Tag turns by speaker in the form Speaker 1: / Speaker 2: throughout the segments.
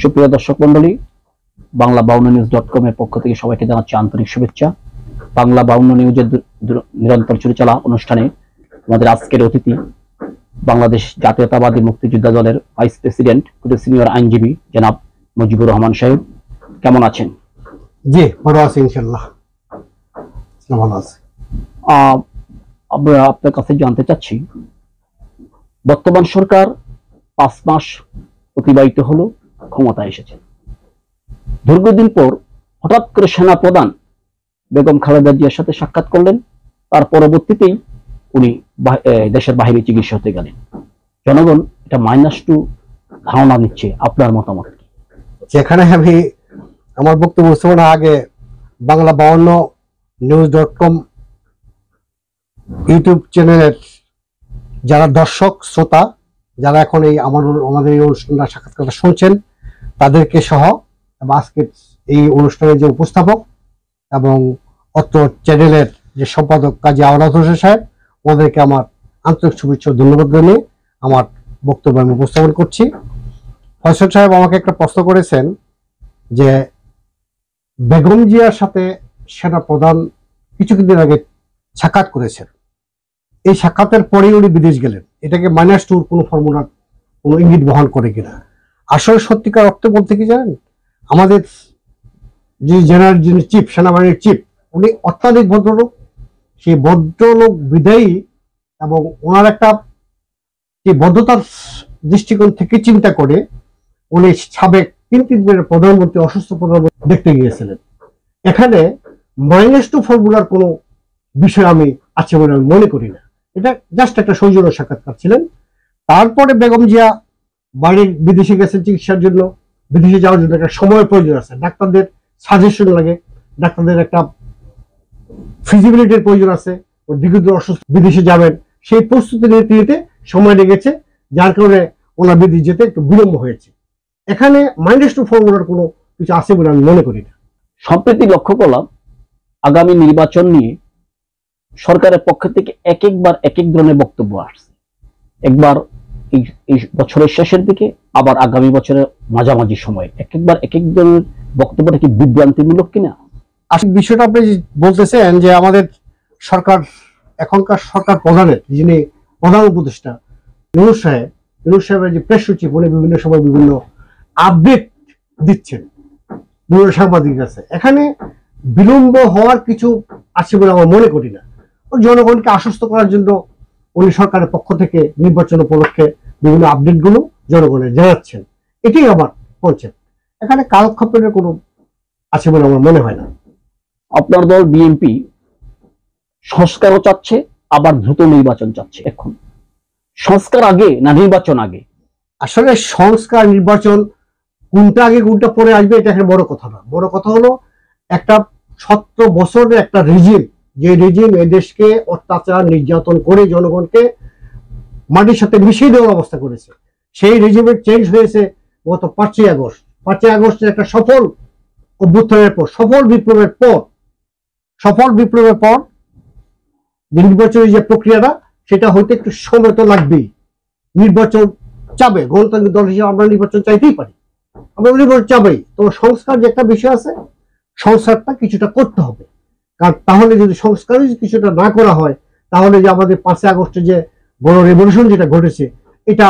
Speaker 1: সুপ্রিয় দর্শক মন্ডলী, বাংলা 52news.com এর পক্ষ থেকে সবাইকে জানাচ্ছি আন্তরিক শুভেচ্ছা। বাংলা 52 নিউজের নিরন্তর চলে চলা অনুষ্ঠানে আমাদের আজকের অতিথি বাংলাদেশ জাতীয়তাবাদী মুক্তিযোদ্ধা দলের ভাইস প্রেসিডেন্ট, সিনিয়র আইনজীবী জনাব মুজিবুর রহমান সাহেব। কেমন আছেন?
Speaker 2: জি, ভালো আছি ইনশাআল্লাহ। ভালো আছি।
Speaker 1: আমরা আপনার কাছে জানতে চাচ্ছি, বর্তমান সরকার 5 মাস অতিবাহিত হলো ক্ষমতায় এসেছে। দীর্ঘদিন পর হঠাৎ করে সেনা প্রধান বেগম খালেদা জিয়ার সাথে সাক্ষাৎ করলেন। তার পরবর্তীতেই উনি দেশের বাইরে চিকিৎসা হতে গেলেন। জনগণ এটা -2 ধারণা নিচ্ছে। আপনার মতামত কি?
Speaker 2: যেখানে আমি আমার বক্তব্য শোনার আগে বাংলা 52news.com ইউটিউব চ্যানেলের যারা দর্শক শ্রোতা, যারা এখন এই আমাদের এই অনুষ্ঠানটা সাক্ষাৎকারটা শুনছেন, তাদেরকে সহ এবং আজকের এই অনুষ্ঠানের যে উপস্থাপক এবং অত্র চ্যানেলের যে সম্পাদক কাজী আওলাদ হোসেন সাহেব, ওদেরকে আমার আন্তরিক শুভেচ্ছা ধন্যবাদ জানিয়ে আমার বক্তব্য আমি উপস্থাপন করছি। ফয়সাল সাহেব আমাকে একটা প্রশ্ন করেছেন যে বেগম জিয়ার সাথে সেনা প্রধান কিছুদিন আগে সাক্ষাৎ করেছেন, এই সাক্ষাতের পরেই উনি বিদেশ গেলেন, এটাকে -2 কোনো ফর্মুলার কোনো ইঙ্গিত বহন করে কিনা? আসলে সত্যিকার অর্থে বলতে কি জানেন, আমাদের যে জেনারেল যিনি চিফ, সেনাবাহিনীর চিফ, উনি অত্যাধিক ভদ্রলোক। সেই ভদ্রলোক বিদায়ী এবং ওনার একটা যে ভদ্রতার দৃষ্টিকোণ থেকে চিন্তা করে উনি সাবেক 3 প্রধানমন্ত্রী, অসুস্থ প্রধানমন্ত্রী দেখতে গিয়েছিলেন। এখানে -2 ফর্মুলার কোনো বিষয় আমি আছে বলে আমি মনে করি না। এটা জাস্ট একটা সৌজন্য সাক্ষাৎকার ছিলেন। তারপরে বেগম জিয়া বাইরের বিদেশে গেছেন চিকিৎসার জন্য। বিদেশে যাওয়ার জন্য একটা সময়ের প্রয়োজন আছে, ডাক্তারদের সাজেশন লাগে, ডাক্তারদের একটা ফিজিবিলিটির প্রয়োজন আছে। ও দীর্ঘদিন অসুস্থ, বিদেশে যাবেন, সেই প্রস্তুতি নিতে সময় লেগেছে, যার কারণে ওনার বিদেশ যেতে একটু বিলম্ব হয়েছে। এখানে -2 ফর্মুলার কোনো কিছু আছে বলে আমি মনে করি না।
Speaker 1: সম্প্রতি লক্ষ্য করলাম, আগামী নির্বাচন নিয়ে সরকারের পক্ষ থেকে এক এক ধরনের বক্তব্য আসছে। একবার এই বছরের শেষের দিকে, আবার আগামী বছরের মাঝামাঝি সময়ে এক এক ধরনের বক্তব্যটা কি বিভ্রান্তিমূলক কিনা?
Speaker 2: আসলে বিষয়টা আপনি বলতেছেন যে আমাদের সরকার, এখনকার সরকার প্রধানের যিনি প্রধান উপদেষ্টা ইউনূস সাহেবের যে প্রেস সচিব, উনি বিভিন্ন সময় বিভিন্ন আপডেট দিচ্ছেন বিভিন্ন সাংবাদিকের কাছে। এখানে বিলম্ব হওয়ার কিছু আছে বলে আমার মনে করি না। জনগণকে আশ্বস্ত করার জন্য উনি সরকারের পক্ষ থেকে নির্বাচন উপলক্ষে বিভিন্ন আপডেটগুলো জনগণের জানাচ্ছেন, এটাই আমার কনসেপ্ট। এখানে কালক্ষেপের কোনো আছে বলে আমার মনে হয় না।
Speaker 1: আপনার দল বিএনপি সংস্কারও চাচ্ছে, আবার দ্রুত নির্বাচন চাচ্ছে। এখন সংস্কার আগে না নির্বাচন আগে?
Speaker 2: আসলে সংস্কার নির্বাচন কোনটা আগে কোনটা পরে আসবে এটা একটা বড় কথা না। বড় কথা হলো একটা 17 বছরের একটা রেজিম, যে রেজিম এদেশকে অত্যাচার নির্যাতন করে জনগণকে মাটির সাথে মিশিয়ে দেওয়ার অবস্থা করেছে, সেই রেজিমের চেঞ্জ হয়েছে গত 5ই আগস্ট। 5ই আগস্টের একটা সফল অভ্যুত্থানের পর, সফল বিপ্লবের পর নির্বাচনের যে প্রক্রিয়াটা, সেটা হইতে একটু সময় তো লাগবেই। নির্বাচন চাবে, গণতান্ত্রিক দল হিসেবে আমরা নির্বাচন চাইতেই পারি, আমরা নির্বাচন চাবেই। তো সংস্কার যে একটা বিষয় আছে, সংস্কারটা কিছুটা করতে হবে। কারণ তাহলে যদি সংস্কার কিছুটা না করা হয়, তাহলে যে আমাদের 5ই আগস্টে যে গণ রেভলিউশন যেটা ঘটেছে, এটা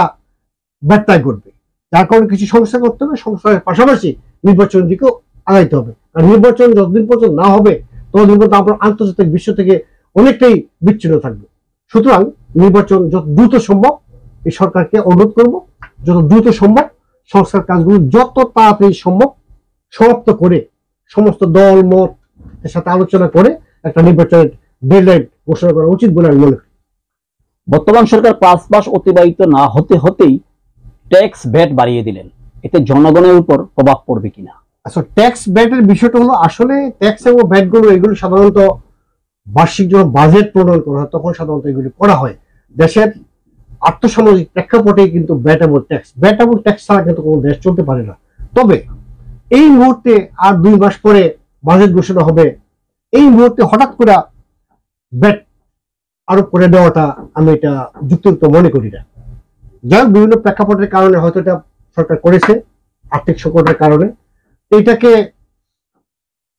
Speaker 2: ব্যত্যয় ঘটবে। যার কারণে কিছু সংস্কার করতে হবে, সংস্কারের পাশাপাশি নির্বাচনের দিকেও আগাইতে হবে। আর নির্বাচন যতদিন পর্যন্ত না হবে, ততদিন পর্যন্ত আমরা আন্তর্জাতিক বিশ্ব থেকে অনেকটাই বিচ্ছিন্ন থাকবে। সুতরাং নির্বাচন যত দ্রুত সম্ভব, এই সরকারকে অনুরোধ করব, যত দ্রুত সম্ভব সংস্কার কাজগুলো যত তাড়াতাড়ি সম্ভব সমাপ্ত করে, সমস্ত দল মত এর সাথে আলোচনা করে একটা নির্বাচনের ডেডলাইন ঘোষণা করা উচিত বলে আমি মনে করি।
Speaker 1: বর্তমান সরকার 5 মাস অতিবাহিত না হতেই ট্যাক্স ভ্যাট বাড়িয়ে দিলেন, এতে জনগণের উপর প্রভাব পড়বে কিনা?
Speaker 2: আচ্ছা, ট্যাক্স ভ্যাটের বিষয়টা হলো, আসলে ট্যাক্স এবং ভ্যাট গুলো এগুলো সাধারণত বার্ষিক যখন বাজেট প্রণয়ন করা হয় তখন সাধারণত এগুলি করা হয়। দেশের আর্থসামাজিক প্রেক্ষাপটে কিন্তু ভ্যাট এবং ট্যাক্স ছাড়া কিন্তু কোনো দেশ চলতে পারে না। তবে এই মুহূর্তে আর 2 মাস পরে বাজেট ঘোষণা হবে, এই মুহূর্তে হঠাৎ করে ভ্যাট আরোপ করে দেওয়াটা আমি এটা যুক্তিযুক্ত মনে করি না। যাই হোক, বিভিন্ন প্রেক্ষাপটের কারণে হয়তো এটা সরকার করেছে, আর্থিক সংকটের কারণে।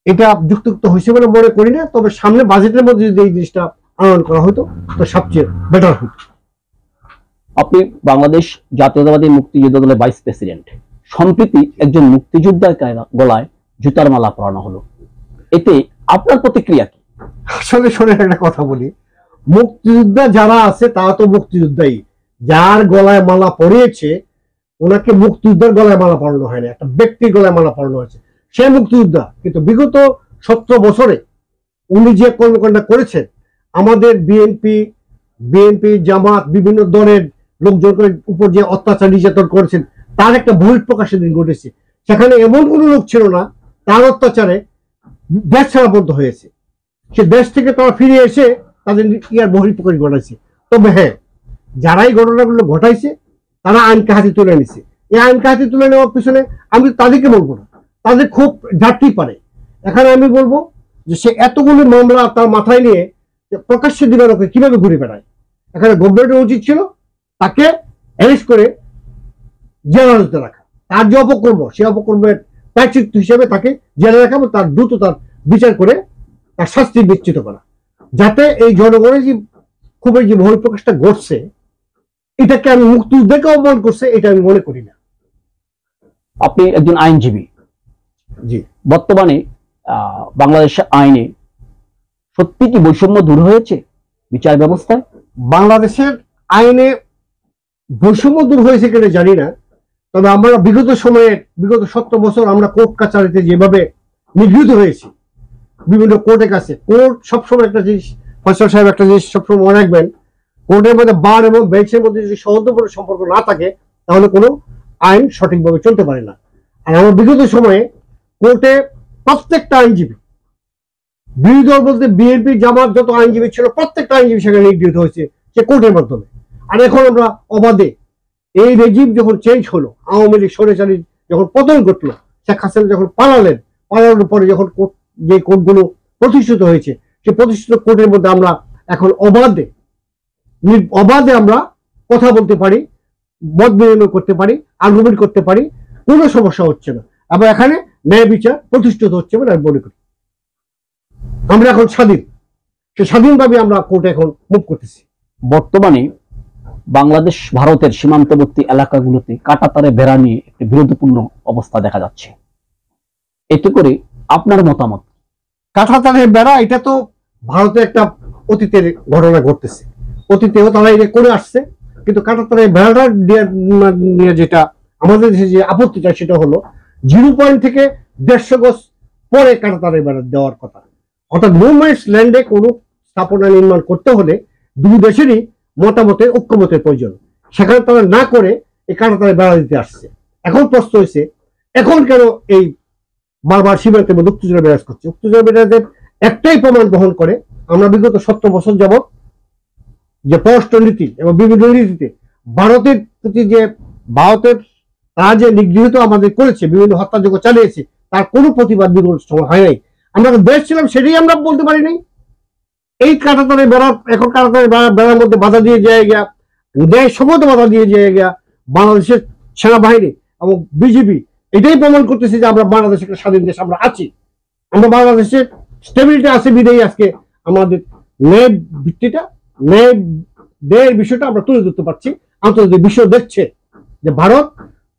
Speaker 2: এটা যুক্তিযুক্ত হয়েছে বলে মনে করি না, তবে সামনে বাজেটের মধ্যে যদি এই জিনিসটা আনয়ন করা হতো তো সবচেয়ে বেটার হতো।
Speaker 1: আপনি বাংলাদেশ জাতীয়তাবাদী মুক্তিযোদ্ধা দলের ভাইস প্রেসিডেন্ট। সম্প্রতি একজন মুক্তিযোদ্ধার গলায় জুতার মালা পরানো হলো, এতে আপনার প্রতিক্রিয়া কি?
Speaker 2: আসলে শোনেন, একটা কথা বলি, মুক্তিযোদ্ধা যারা আছে তারা তো মুক্তিযোদ্ধাই। যার গলায় মালা পরিয়েছে ওনাকে মুক্তিযোদ্ধার গলায় মালা পরানো হয়নি, একটা ব্যক্তির গলায় মালা পরানো হয়েছে, সে মুক্তিযোদ্ধা। কিন্তু বিগত 17 বছরে উনি যে কর্মকাণ্ড করেছেন, আমাদের বিএনপি জামাত বিভিন্ন দলের লোকজনের উপর যে অত্যাচার নির্যাতন করেছেন তার একটা বহিঃপ্রকাশের দিন ঘটেছে। সেখানে এমন কোনো লোক ছিল না তার অত্যাচারে দেশ ছাড়াবদ্ধ হয়েছে। সে দেশ থেকে তারা ফিরে এসে তাদের ইয়ার বহিঃপ্রকাশ ঘটাইছে। তবে হ্যাঁ, যারাই ঘটনাগুলো ঘটাইছে তারা আইনকে হাতে তুলে নিছে। এই আইনকে হাতে তুলে নেওয়ার পিছনে আমি তাদেরকে বলবো না, তাদের খুব ঝাড়তেই পারে। এখানে আমি বলবো যে সে এতগুলো মামলা তার মাথায় নিয়ে প্রকাশ্যে দিবালোকে কিভাবে ঘুরে বেড়ায়। এখানে গভর্নমেন্টের উচিত ছিল তাকে অ্যারেস্ট করে জেলে রাখা। তার যে অপকর্ম, সে অপকর্মের প্রায়শ্চিত্ত হিসেবে তাকে জেলে রাখা এবং তার দ্রুত তার বিচার করে তার শাস্তি নিশ্চিত করা, যাতে এই জনগণের যে খুব এই যে বহিঃপ্রকাশটা ঘটছে এটাকে আমি মুক্তিযুদ্ধকে অবমান করছে এটা আমি মনে করি না।
Speaker 1: আপনি একজন আইনজীবী।
Speaker 2: জি,
Speaker 1: বর্তমানে বাংলাদেশের আইনে সত্যি কি বৈষম্য দূর হয়েছে বিচার ব্যবস্থায়?
Speaker 2: বাংলাদেশের আইনে বৈষম্য দূর হয়েছে কিনা জানি না, তবে আমরা বিগত 17 বছর আমরা কোর্ট কাছারিতে যেভাবে নিগৃহীত হয়েছি বিভিন্ন কোর্টের কাছে, কোর্ট সবসময় একটা জিনিস, ফয়সাল সাহেব একটা জিনিস সবসময় মনে রাখবেন, কোর্টের মধ্যে বার এবং বেঞ্চের মধ্যে যদি সৌহার্দ্যপূর্ণ সম্পর্ক না থাকে তাহলে কোনো আইন সঠিকভাবে চলতে পারে না। আর আমার বিগত সময়ে কোর্টে প্রত্যেকটা আইনজীবী, বিরোধী দল বলতে বিএনপি জামাত যত আইনজীবী ছিল প্রত্যেকটা আইনজীবী সেখানে নিগৃহীত হয়েছে সে কোর্টের মাধ্যমে। আর এখন আমরা অবাধে, এই রেজিম যখন চেঞ্জ হলো, আওয়ামী লীগ স্বৈরাচারী যখন পতন ঘটলো, শেখ হাসিনা যখন পালানোর পরে যখন যে কোর্টগুলো প্রতিষ্ঠিত হয়েছে, সেই প্রতিষ্ঠিত কোর্টের মধ্যে আমরা এখন অবাধে আমরা কথা বলতে পারি, মত বিনিময় করতে পারি, আর্গুমেন্ট করতে পারি, কোনো সমস্যা হচ্ছে না। এবং এখানে ন্যায় বিচার প্রতিষ্ঠিত হচ্ছে বলে আমি মনে করি। আমরা এখন স্বাধীন, সে স্বাধীনভাবে আমরা কোর্টে এখন মুভ করতেছি।
Speaker 1: বর্তমানে বাংলাদেশ ভারতের সীমান্তবর্তী এলাকাগুলোতে কাঁটাতারে বেড়া নিয়ে একটি বিরোধপূর্ণ অবস্থা দেখা যাচ্ছে, এতে করে আপনার মতামত?
Speaker 2: কাঁটাতারের বেড়া এটা তো ভারতে একটা অতীতের ঘটনা ঘটতেছে, অতীতেও তারা এটা করে আসছে। কিন্তু কাঁটাতারের বেড়াটা নিয়ে যেটা আমাদের দেশে যে আপত্তিটা সেটা হলো 0 পয়েন্ট থেকে 150 গজ পরে কাঁটাতারের বেড়া দেওয়ার কথা। অর্থাৎ মুভমেন্টস ল্যান্ডে কোনো স্থাপনা নির্মাণ করতে হলে দুই দেশেরই মতামতের ঐক্যমতের প্রয়োজন। সেখানে তারা না করে এই কাঁটাতারের বেড়া দিতে আসছে। এখন প্রশ্ন হয়েছে, এখন কেন এই বারবার সীমান্তের মধ্যে উত্তেজনা বিরাজ করছে? উত্তেজনা বিরাজের একটাই প্রমাণ বহন করে, আমরা বিগত 17 বছর যাবৎ যে পররাষ্ট্র নীতি এবং বিভিন্ন নীতিতে ভারতের প্রতি যে তারা যে নিগৃহীত আমাদের করেছে, বিভিন্ন হত্যাযজ্ঞ চালিয়েছে, তার কোনো প্রতিবাদ বিগত সময় হয় নাই। আমরা দেশ ছিলাম সেটাই আমরা বলতে পারি নাই। এই কাঁটাতারের বেড়া, এখন কাঁটাতারের বেড়ার মধ্যে বাধা দিয়ে যায় গিয়া, ন্যায় সম্মত বাধা দিয়ে যায় গিয়া বাংলাদেশের সেনাবাহিনী এবং বিজিবি এটাই প্রমাণ করতেছে যে আমরা বাংলাদেশ একটা স্বাধীন দেশ, আমরা আছি, আমরা বাংলাদেশের স্টেবিলিটি আছে বিদেই আজকে আমাদের ন্যায় ভিত্তিটা, ন্যায়ের বিষয়টা আমরা তুলে ধরতে পারছি। আন্তর্জাতিক বিশ্ব দেখছে যে ভারত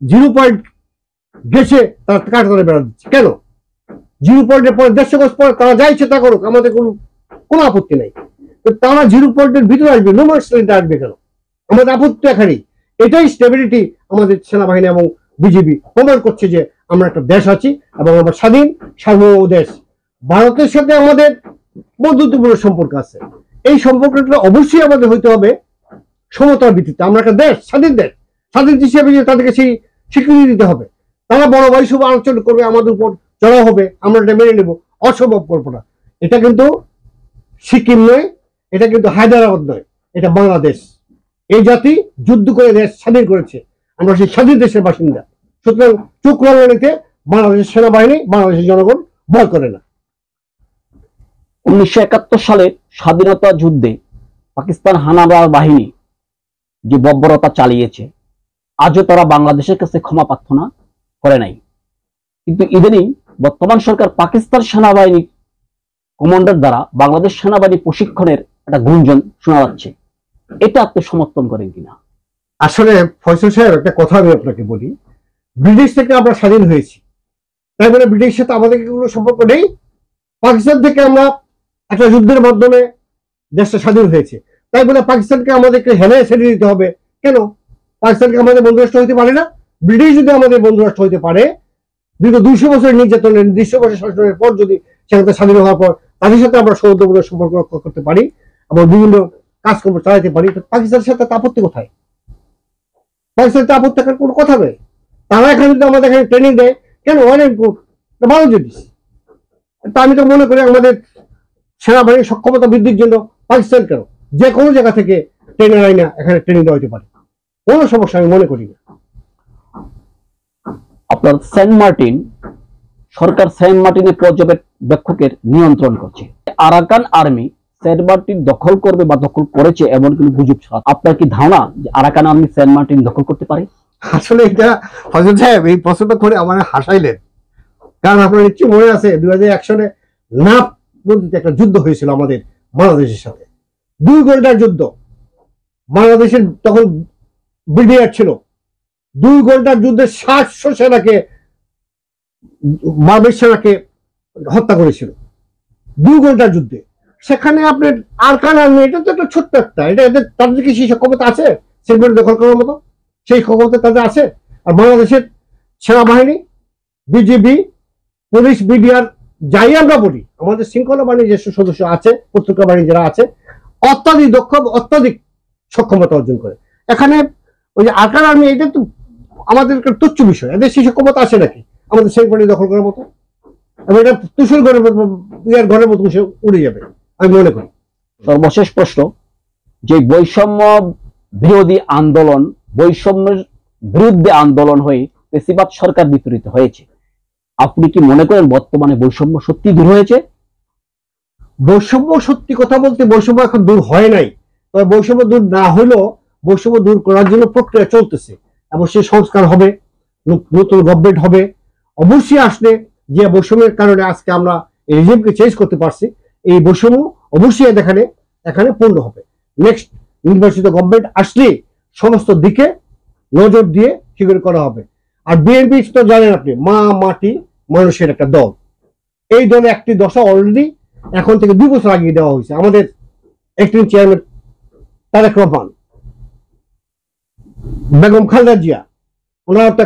Speaker 2: 0 পয়েন্ট গেছে, তারা কাঁটাতারে বেড়া দিচ্ছে কেন? 0 পয়েন্টের পরে 150 গজ পরে তারা যা ইচ্ছে তা করুক, আমাদের কোনো আপত্তি নাই। তারা 0 পয়েন্টের ভিতরে আসবে, নোম্যান্স ল্যান্ডে আসবে কেন? আমাদের আপত্তি এখানেই। এটাই স্টেবিলিটি আমাদের সেনাবাহিনী এবং বিজিবি প্রমাণ করছে যে আমরা একটা দেশ আছি এবং আমরা স্বাধীন সার্বভৌম দেশ। ভারতের সাথে আমাদের বন্ধুত্বপূর্ণ সম্পর্ক আছে, এই সম্পর্কটা অবশ্যই আমাদের হইতে হবে সমতার ভিত্তিতে। আমরা একটা দেশ, স্বাধীন দেশ, স্বাধীন হিসেবে তাদেরকে সেই স্বীকৃতি দিতে হবে। তারা বড় ভাই সব আলোচনা করবে, আমাদের উপর চড়া হবে, আমরা এটা মেনে নেব, অসম্ভব কল্পনা। এটা কিন্তু সিকিম নয়, এটা কিন্তু হায়দ্রাবাদ নয়, এটা বাংলাদেশ। এই জাতি যুদ্ধ করে দেশ স্বাধীন করেছে, আমরা সেই স্বাধীন দেশের বাসিন্দা। সুতরাং চোখ রাঙানিতে বাংলাদেশের সেনাবাহিনী, বাংলাদেশের জনগণ ভয় করে না।
Speaker 1: 1971 সালে স্বাধীনতা যুদ্ধে পাকিস্তান হানাদার বাহিনী যে বর্বরতা চালিয়েছে, আজও তারা বাংলাদেশের কাছে ক্ষমা প্রার্থনা করে নাই। কিন্তু ইদানিং বর্তমান সরকার পাকিস্তান সেনাবাহিনী কমান্ডার দ্বারা বাংলাদেশ সেনাবাহিনী প্রশিক্ষণের একটা গুঞ্জন শোনা যাচ্ছে, এটা আপনি সমর্থন করেন কিনা?
Speaker 2: আসলে ফয়সল সাহেব, একটা কথা আমি আপনাকে বলি, ব্রিটিশ থেকে আমরা স্বাধীন হয়েছি, তাই বলে ব্রিটিশের সাথে আমাদের কোনো সম্পর্ক নেই? পাকিস্তান থেকে আমরা একটা যুদ্ধের মাধ্যমে দেশটা স্বাধীন হয়েছে, তাই বলে পাকিস্তানকে আমাদেরকে হেলায় ছেড়ে দিতে হবে কেন? পাকিস্তানকে আমাদের বন্ধু রাষ্ট্র হইতে পারে না? ব্রিটিশ যদি আমাদের বন্ধু রাষ্ট্র হইতে পারে, দীর্ঘ 200 বছরের নির্যাতনের, 200 বছর শাসনের পর যদি সেখানে স্বাধীন হওয়ার পর তাদের সাথে আমরা সৌহার্দ্যপূর্ণ সম্পর্ক রক্ষা করতে পারি এবং বিভিন্ন কাজকর্ম চালাতে পারি, পাকিস্তানের সাথে আপত্তি কোথায়? পাকিস্তানের আপত্তি থাকার কোনো কথা নেই। তারা এখানে যদি আমাদের এখানে ট্রেনিং দেয়, কেন? ভালো জিনিস। তা আমি তো মনে করি আমাদের সেনাবাহিনীর সক্ষমতা বৃদ্ধির জন্য পাকিস্তান কেন, যে কোনো জায়গা থেকে ট্রেনার আইনা এখানে ট্রেনিং দেওয়া হতে পারে, কোনো সমস্যা আমি মনে করি না।
Speaker 1: আপনার সেন্ট মার্টিন সরকার সেন্ট মার্টিনের পর্যবেক্ষকের নিয়ন্ত্রণ করছে। আরাকান আর্মি সেন্ট মার্টিন দখল করবে বা দখল করেছে এমন কিন্তু গুজব ছড়া। আপনার কি ধারণা যে আরাকান আর্মি সেন্ট মার্টিন দখল করতে পারে?
Speaker 2: আসলে এটা ফজল সাহেব এই প্রশ্নটা করে আমার হাসাইলেন, কারণ আপনার নিশ্চয়ই মনে আছে 2001 সালে নাপ নদীতে একটা যুদ্ধ হয়েছিল আমাদের বাংলাদেশের সাথে, 2 ঘন্টার যুদ্ধ। বাংলাদেশের তখন ব্রিগেড ছিল, 2 ঘন্টার যুদ্ধে 700 সেনাকে, বাংলাদেশ সেনাকে হত্যা করেছিল 2 ঘন্টার যুদ্ধে। সেখানে আপনার আরাকান আর্মি, এটা তো একটা ছোট্ট একটা, এটা এদের তাদের কি সেই সক্ষমতা আছে সেন্ট দখল করার মতো? সেই ক্ষমতা তাদের আছে? আর বাংলাদেশের সেনাবাহিনী, বিজিবি, পুলিশ, বিডিআর, যাই আমরা বলি, আমাদের শৃঙ্খলা বাহিনীর যে সদস্য আছে, পত্রিকা বাহিনী যারা আছে, অত্যাধিক দক্ষ, অত্যাধিক সক্ষমতা অর্জন করে। এখানে ওই যে আরাকান আর্মি, এটা তো আমাদের তুচ্ছ বিষয়, এদের সেই সক্ষমতা আছে নাকি আমাদের সেই বাহিনী দখল করার মতো? এবং এটা তুষুর ঘরের মতো উড়ে যাবে আমি মনে করি।
Speaker 1: সর্বশেষ প্রশ্ন, যে বৈষম্য বিরোধী আন্দোলন, বৈষম্যের বিরুদ্ধে আন্দোলন হয়ে পেশিবাদ সরকার বিতরিত হয়েছে, আপনি কি মনে করেন বর্তমানে বৈষম্য সত্যি দূর হয়েছে?
Speaker 2: বৈষম্য, সত্যি কথা বলতে বৈষম্য এখন দূর হয় নাই, তবে বৈষম্য দূর না হলেও বৈষম্য দূর করার জন্য প্রক্রিয়া চলতেছে এবং সেই সংস্কার হবে, নতুন গভর্নমেন্ট হবে অবশ্যই আসলে, যে বৈষম্যের কারণে আজকে আমরা এই রিজিমকে চেঞ্জ করতে পারছি, এই বৈষম্য অবশ্যই এখানে পূর্ণ হবে। নেক্সট নির্বাচিত গভর্নমেন্ট আসলে সমস্ত দিকে নজর দিয়ে সেগুলো করা হবে। আর বিএনপি তো জানেন আপনি, মা মাটি মানুষের একটা দল, এই দলে একটি দশা অলরেডি এখন থেকে 2 বছর আগে দেওয়া হয়েছে। আমাদের অ্যাক্টিং চেয়ারম্যান তারেক রহমান, বেগম খালেদা জিয়া, ওনারা তো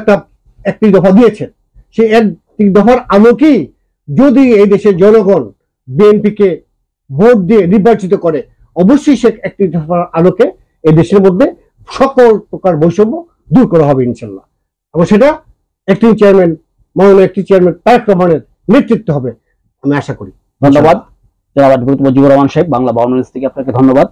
Speaker 2: একটি দফা দিয়েছেন। সেই একটি দফার আলোকেই যদি এই দেশের জনগণ বিএনপিকে ভোট দিয়ে নির্বাচিত করে, অবশ্যই সে একটি দফার আলোকে এই দেশের মধ্যে সকল প্রকার বৈষম্য দূর করা হবে ইনশাল্লাহ। এবং সেটা অ্যাক্টিং চেয়ারম্যান, মাননীয় অ্যাক্টিং চেয়ারম্যান তারেক রহমানের নেতৃত্ব হবে আমি আশা করি।
Speaker 1: ধন্যবাদ জনাব মুজিবুর রহমান সাহেব, বাংলা 52 নিউজ থেকে আপনাকে ধন্যবাদ।